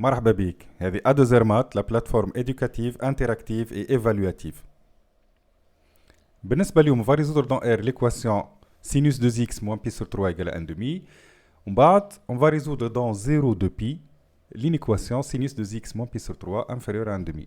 مرحبا بك. هذه ادو زرمات، لا بلاتفورم éducative interactive et évaluative. بالنسبة اليوم on va résoudre dans R l'équation sinus 2x moins pi sur 3 égale à 1,5. ومن بعد on va résoudre dans 0 de pi l'inéquation sinus 2x moins pi sur 3 inférieur à 1,5.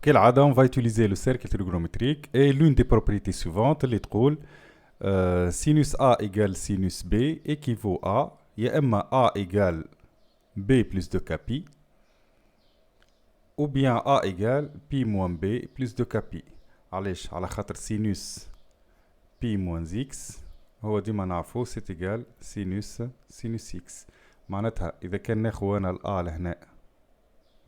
كالعادة on va utiliser le cercle trigonométrique et l'une des propriétés suivantes اللي تقول sinus A égale sinus B équivaut à يا إما A égale B plus 2 pi ou bien A égale pi moins B plus 2 pi. علاش؟ على خاطر sinus pi moins x هو ديما نعرفو c'est égal sinus x. معناتها إذا كان ناخو أنا ال A لهنا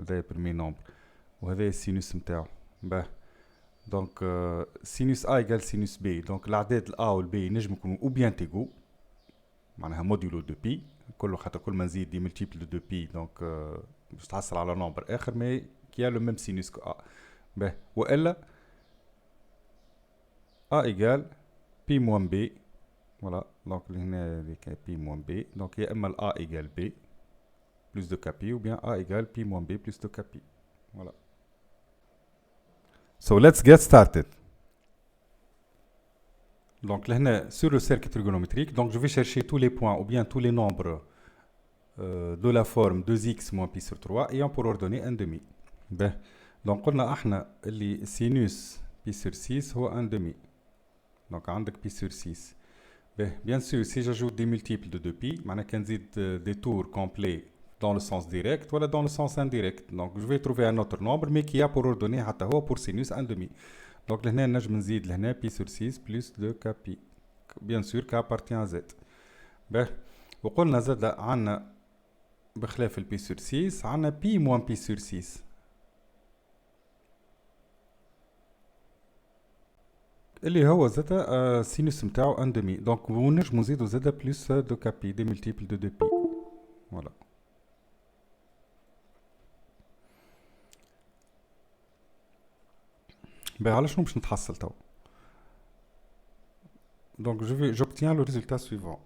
هذا برمي نومبر وهذا السينوس متاعو باه دونك سينوس A égale sinus B. دونك الأعداد ال A و ال B ينجم يكونوا ou bien تيغو معناها موديلو دو بي كله خاطر كل ما نزيد دي ملتيبل دو بي دونك باش تحصل على نومبر اخر مي كي لو ميم سينوس كو ا باه والا ا ايغال بي موان بي فوالا دونك هنا هذيك بي موان بي دونك يا اما ا ايغال بي بلس دو كابي ou bien a ايغال بي موان بي بلس دو كابي فوالا. So let's get started. Donc là, sur le cercle trigonométrique, donc je vais chercher tous les points ou bien tous les nombres de la forme 2x moins pi sur 3 ayant pour ordonnée 1,5. Ben, donc on a le sinus pi sur 6 هو 1,5. Donc عندك pi sur 6. Ben, bien sûr, si j'ajoute des multiples de 2pi, معناها كنزيد des tours complets dans le sens direct ou dans le sens indirect. Donc je vais trouver un autre nombre mais qui a pour ordonnée حتى هو pour sinus 1,5. Donc لهنا نجم نزيد لهنا pi sur 6 plus 2 pi. Bien sûr k appartient à z. به وقلنا زاد عندنا بخلاف ال pi sur 6 عندنا pi moins pi sur 6 اللي هو زاد سينوس نتاعو 1,5. دونك ونجمو نزيدو زاد بلس 2 pi دي ملتيبل دو 2 pi. فوالا. Ben, alors, je vais نتحصل تو. Donc, j'obtiens le résultat suivant.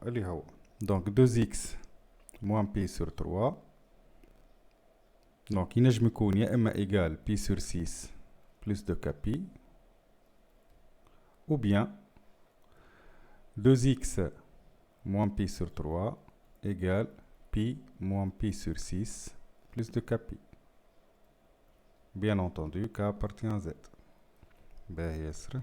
Donc, 2x moins pi sur 3. Donc, il نجم يكون يا إما égal pi sur 6 plus 2 pi. Ou bien 2x moins pi sur 3 égale pi moins pi sur 6 plus 2 pi. Bien entendu, k appartient à z. باهي ياسر.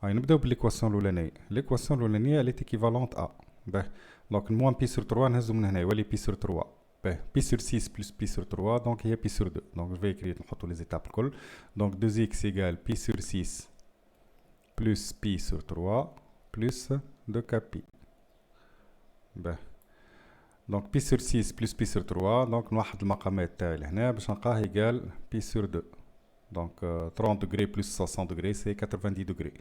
هاي نبداو بالإيكواسيون الأولانية. الإيكواسيون الأولانية elle est équivalente à. باهي دونك الموان بي سور 3 نهزو من هنا يولي بي سور 3. باهي بي سور 6 بلس بي سور 3 دونك هي بي سور 2. دونك جو في écrire نحطو لي زيتاب الكل. دونك 2x égale بي سور 6 بلس بي سور 3 بلس 2 pi. باهي دونك بي سور 6 بلس بي سور 3 دونك نوحد المقامات تاعي لهنا باش نلقاه égal بي سور 2. Donc 30 degrés plus 60 degrés, c'est 90 degrés.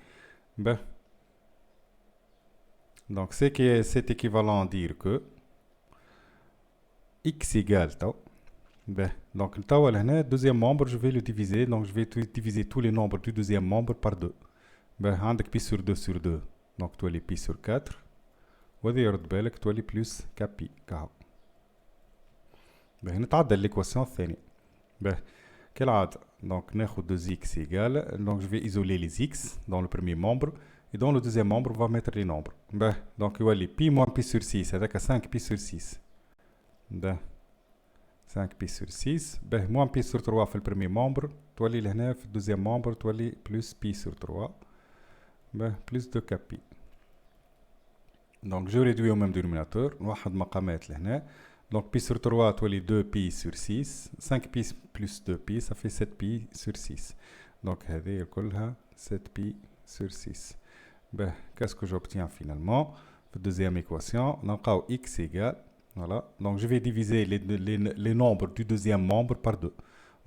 Ben. Donc c'est équivalent à dire que x égale tau. Ben. Donc le tau là, deuxième membre, je vais le diviser. Donc je vais diviser tous les nombres du deuxième membre par 2. Ben, عندك pi sur 2 sur 2. Donc tu as les pi sur 4. وهذا يرد بالك tu as les plus pi كهو. Ben, نتعدل l'équation الثانية. Ben. كالعادة donc ناخد 2x égale donc je vais isoler les x dans le premier membre et dans le deuxième membre on va mettre les nombres. bah donc يولي pi moins pi sur 6 هذاك 5 pi sur 6 ده 5 pi sur 6 bah moins pi sur 3 في le premier membre تولي لهنا في le deuxième membre تولي plus pi sur 3 bah plus 2 pi. donc je réduis au même dénominateur نوحد مقامات لهنا. Donc pi sur 3 تولي 2 pi sur 6 5 pi plus 2 pi ça fait 7 pi sur 6. Donc هذه كلها 7 pi sur 6. Ben, qu'est-ce que j'obtiens finalement? La deuxième équation, نلقاو x égale, voilà. Donc je vais diviser les nombres du deuxième membre par 2.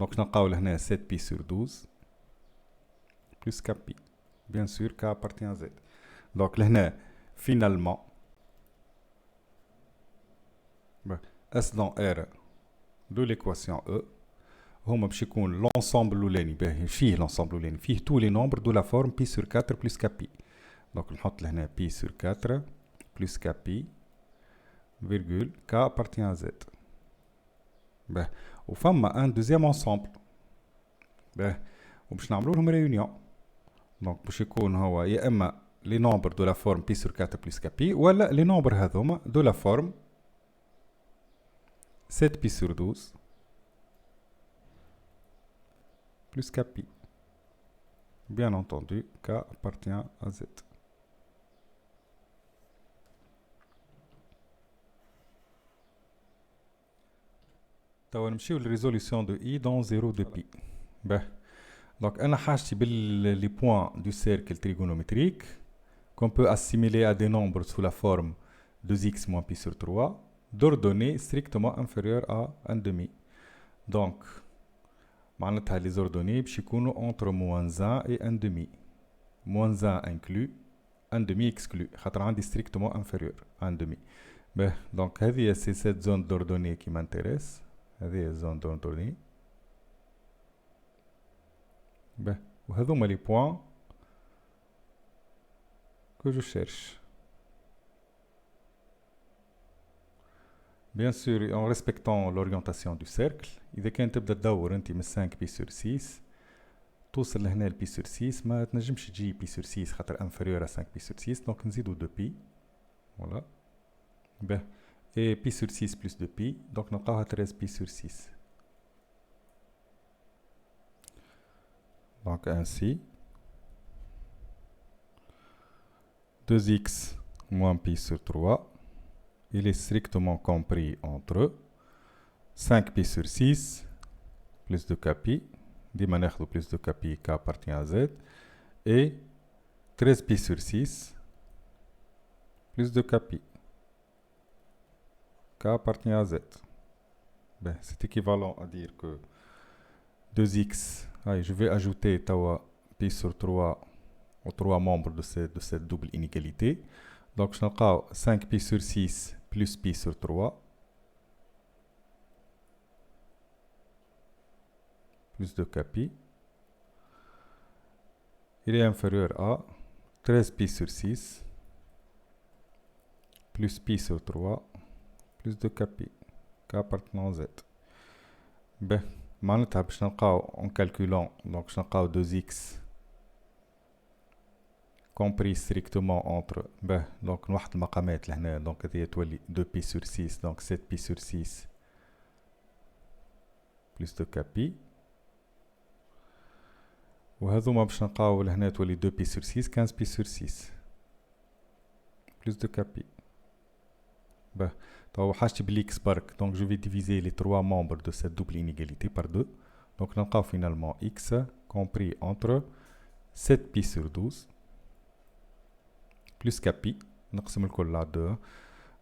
Donc نلقاو لهنا 7 pi sur 12 plus k pi. Bien sûr k appartient à z. Donc لهنا finalement S dans R de l'équation E هما باش يكون l'ensemble الأولاني باهي فيه l'ensemble الأولاني فيه tous les nombres de la forme pi sur 4 plus k pi. donc نحط لهنا pi sur 4 plus k pi virgule K appartient à Z. Ben, ou femme un deuxième ensemble. Ben, وباش نعملو لهم réunion. Donc باش يكون هو يا اما les nombres de la forme pi sur 4 plus kpi ولا les nombres هذوما de la forme 7 pi sur 12 plus kpi. Bien entendu, K appartient à Z. توا نمشيو للريزوليسيون دو I dans 0 de pi. Ben, donc أنا حاجتي les points du cercle trigonométrique qu'on peut assimiler à des nombres sous la forme 2x moins pi sur 3 d'ordonnées strictement inférieures à 1,5. Donc, معناتها les ordonnées باش يكونوا entre moins 1 et 1,5. Moins 1 inclus, 1,5 exclu, خاطر عندي strictement inférieur à 1,5. Ben, donc هذه c'est cette zone d'ordonnées qui m'intéresse. هذه هي الزون d'ordonnées. Ben, وهذوما les points que je cherche. Bien sûr, en respectant l'orientation du cercle. إذا كان تبدأ تدور أنت من 5 بي سور 6 توصل لهنا بي سور 6 ما تنجمش تجي بي سور 6 خاطر inférieur à 5 بي سور 6 دونك نزيدو 2 بي. Voilà. Ben, et pi sur 6 plus 2 pi, donc نلقاوها 13 pi sur 6. Donc ainsi, 2x moins pi sur 3, il est strictement compris entre 5 pi sur 6 plus 2 kpi, ديما ناخدو plus 2 kpi K appartient à Z, et 13 pi sur 6 plus 2 kpi. K appartient à Z. Ben, c'est équivalent à dire que 2x, allez, je vais ajouter tawa pi sur 3 aux 3 membres de cette double inégalité. Donc je n'ai 5 pi sur 6 plus pi sur 3 plus 2 kpi. Il est inférieur à 13 pi sur 6 plus pi sur 3 plus 2 kpi. K appartenant à Z. Ben, معناتها باش نلقاو en calculant donc باش نلقاو 2x compris strictement entre ben donc نوحد المقامات لهنا donc هذه تولي 2 pi sur 6 donc 7 pi sur 6 plus 2 kpi وهذوما باش نلقاو لهنا تولي 2 pi sur 6 15 pi sur 6 plus 2 kpi. Ben, donc حاجتي بالx برك donc je vais diviser les 3 membres de cette double inégalité par 2. Donc نلقاو finalement x compris entre 7 pi sur 12 plus kpi نقسم الكل على 2.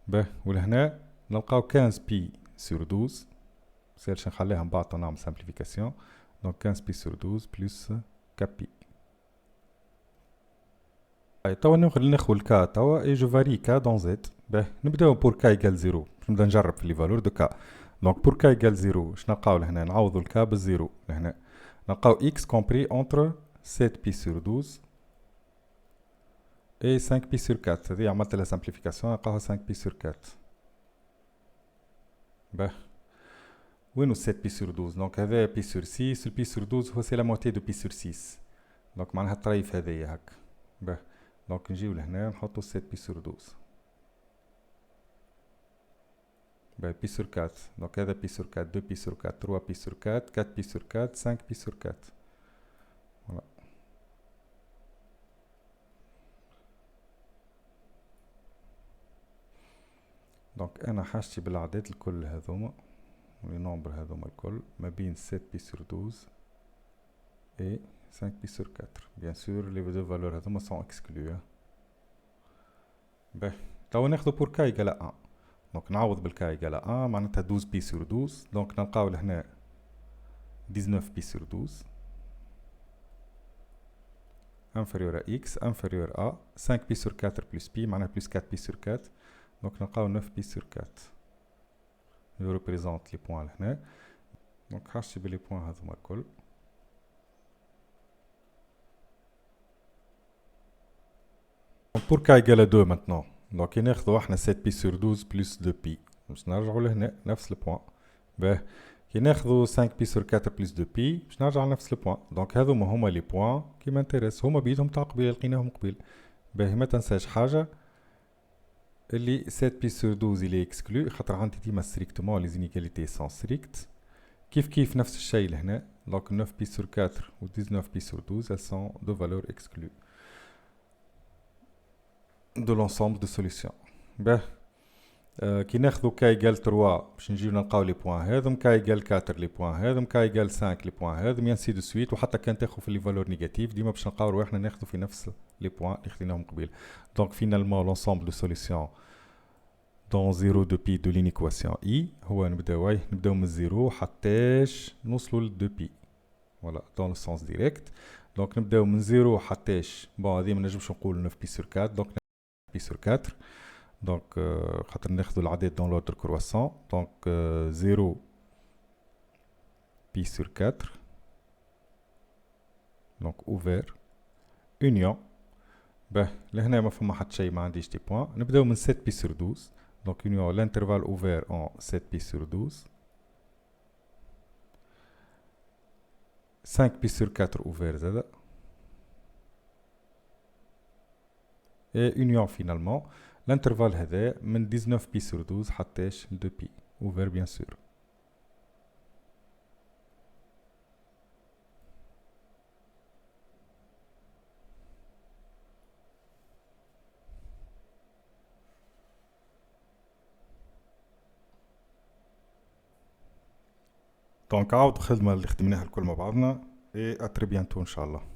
Ben, ولهنا نلقاو 15 pi sur 12 سيرش نخليها من بعد نعمل simplification. Donc 15 pi sur 12 plus kpi. توا ناخذ الكا توا et je varie k dans z. Ben, نبداو pour k égale 0 باش نبدا نجرب في لي فالور دو k. Donc pour k égale 0 اش نلقاو لهنا نعوضو الك بالزيرو لهنا نلقاو x compris entre 7 pi sur 12 et 5 pi sur 4. هذه عملت لها simplification نلقاوها 5 pi sur 4. Ben, وينو 7 pi sur 12 donc هذا pi sur 6 pi sur 12 هو c'est la moitié de pi sur 6 donc معناها الطريف هذايا هاك. Ben, donc نجيو لهنا نحطو 7 pi sur 12. Ben, pi sur 4. Donc, هذا pi sur 4, 2 pi sur 4, 3 pi sur 4, 4 pi sur 4, 5 pi sur 4. Voilà. Donc, أنا حاجتي بالأعداد الكل هذوما les nombres هذوما الكل ما بين 7 pi sur 12 et 5 pi sur 4. Bien sûr, les deux valeurs هذوما sont exclues. Ben, توا ناخدو pour k égale à 1. Donc نعوض بالكا إيجال 1 معناتها 12 بي سور 12 دونك نلقاو لهنا 19 بي سور 12 inférieur à x inférieur à 5 بي سور 4 plus بي معناها plus 4 بي سور 4 دونك نلقاو 9 بي سور 4. جو ريبريزونت لي بوان لهنا دونك حاجتي بلي بوان هذوما الكل. Pour k égale à 2 maintenant. دونك كي ناخدو احنا 7 بي سور 12 بلس 2 بي باش نرجعو لهنا نفس البوان. باه كي ناخدو 5 بي سور 4 بلس 2 بي باش نرجع لنفس البوان. دونك هذوما هما لي بوان كي مانتيريس، هما بيدهم تاع قبيل لقيناهم قبيل. باهي ما تنساش حاجة اللي 7 بي سور 12 il est exclu خاطر عندي ديما strictement les inégalités sont strictes. كيف نفس الشيء لهنا. دونك 9 بي سور 4 و 19 بي سور 12 elles sont de valeur exclue de l'ensemble de solutions. باه كي ناخذو كا ايكال 3 باش نجيو نلقاو لي بوان هذم، كا ايكال 4 لي بوان هذم، كا ايكال 5 لي بوان هذم، يانسي دو سويت. وحتى كان تاخذ في لي فالور نيجاتيف ديما باش نلقاو رواحنا ناخذو في نفس لي بوان اللي خديناهم قبيل. دونك فينالمون لونسومبل دو سوليسيون دون 0 دو بي دو لينيكواسيون اي هو نبداو من 0 حتىش نوصلو ل 2 بي. فوالا دون لو سونس ديريكت. دونك نبداو من 0 حتىش بون هذه ما نجمش نقول 9 بي سور 4. دونك بي سور 4. دونك خاطر ناخذ العدد دون لوردر كرواسون. دونك 0 بي سور 4. دونك اوفير اونيون. باه لهنا ما فما حتى شيء، ما عنديش دي بوان. نبداو من 7 بي سور 12. دونك اونيون لانترفال اوفير اون 7 بي سور 12. 5 بي سور 4 اوفير زادا. اي اونيون فينالمون الانترفال هذا من 19 بي سور 12 حتىش ل 2 بي اوفير بيان سور. دونك عاود خدمة اللي خدمناها الكل مع بعضنا. اي اتري بيانتو ان شاء الله.